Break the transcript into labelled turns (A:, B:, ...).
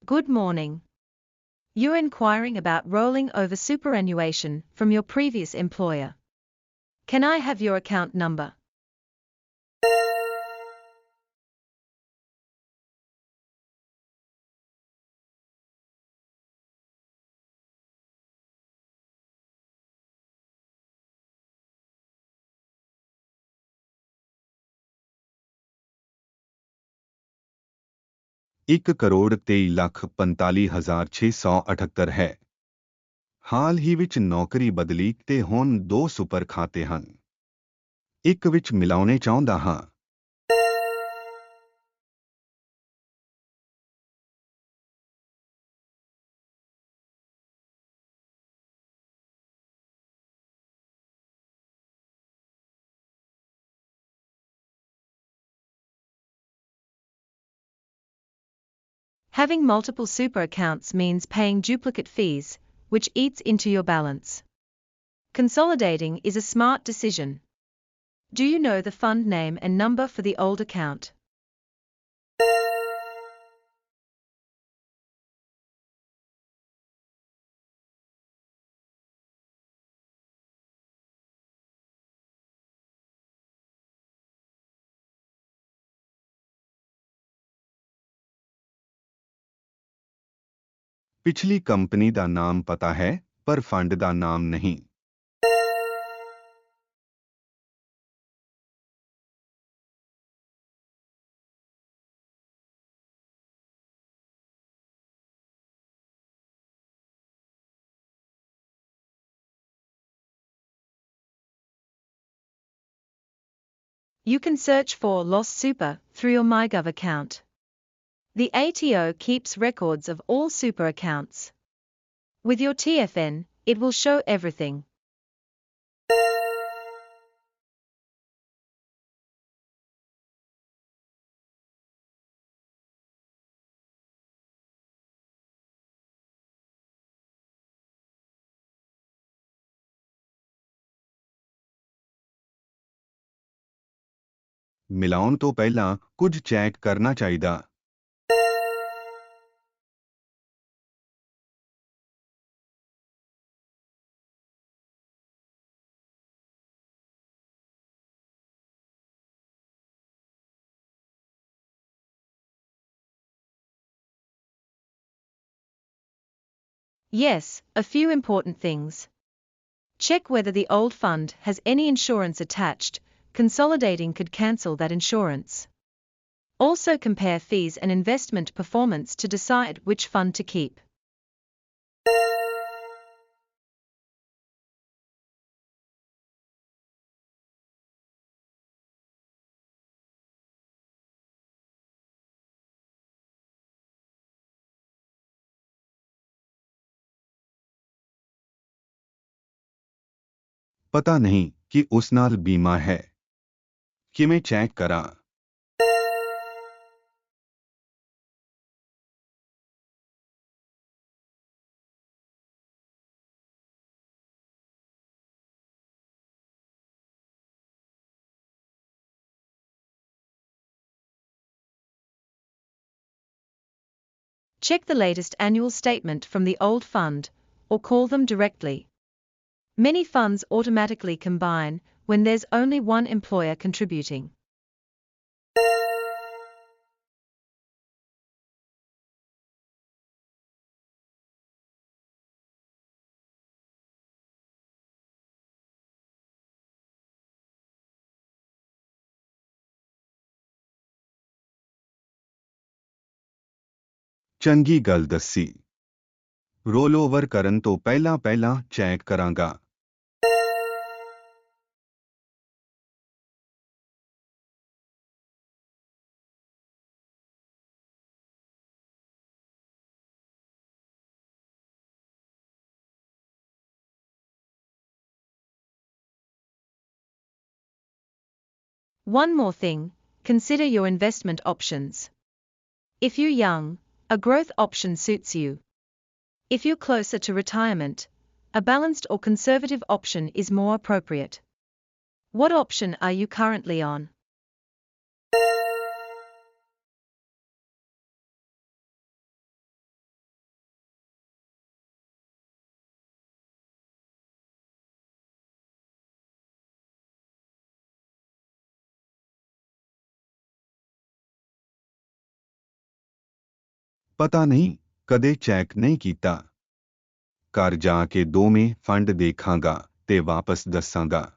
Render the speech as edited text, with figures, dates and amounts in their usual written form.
A: Good morning. You're inquiring about rolling over superannuation from your previous employer. Can I have your account number?
B: ਇੱਕ ਕਰੋੜ 23,45,678 ਹੈ। ਹਾਲ ਹੀ ਵਿੱਚ ਨੌਕਰੀ ਬਦਲੀ ਤੇ ਹੁਣ 2 ਸੁਪਰ ਖਾਤੇ ਹਨ। ਇੱਕ ਵਿੱਚ ਮਿਲਾਉਣੇ ਚਾਹੁੰਦਾ ਹਾਂ।
A: Having multiple super accounts means paying duplicate fees, which eats into your balance. Consolidating is a smart decision. Do you know the fund name and number for the old account?
B: ਪਿਛਲੀ company ਦਾ ਨਾਮ ਪਤਾ ਹੈ, ਪਰ fund ਦਾ ਨਾਮ ਨਹੀਂ।
A: You can search for Lost Super through your MyGov account. The ATO keeps records of all super accounts. With your TFN, it will show everything.
B: ਮਿਲਾਉਣ ਤੋਂ ਪਹਿਲਾਂ ਕੁਝ ਚੈੱਕ ਕਰਨਾ ਚਾਹੀਦਾ।
A: Yes, a few important things. Check whether the old fund has any insurance attached. Consolidating could cancel that insurance. Also compare fees and investment performance to decide which fund to keep.
B: ਪਤਾ ਨਹੀਂ ਕਿ ਉਸ ਨਾਲ ਬੀਮਾ ਹੈ। ਕਿਵੇਂ check ਕਰਾਂ?
A: Check the latest annual statement from the old fund, or call them directly. Many funds automatically combine when there's only one employer contributing.
B: ਚੰਗੀ ਗੱਲ ਦੱਸੀ। ਰੋਲਓਵਰ ਕਰਨ ਤੋਂ ਪਹਿਲਾਂ ਚੈੱਕ ਕਰਾਂਗਾ।
A: One more thing, consider your investment options. If you're young, a growth option suits you. If you're closer to retirement, a balanced or conservative option is more appropriate. What option are you currently on?
B: ਪਤਾ ਨਹੀਂ, ਕਦੇ check ਨਹੀਂ ਕੀਤਾ। ਘਰ ਜਾ ਕੇ ਦੋਵੇਂ fund ਦੇਖਾਂਗਾ ਤੇ ਵਾਪਸ ਦੱਸਾਂਗਾ।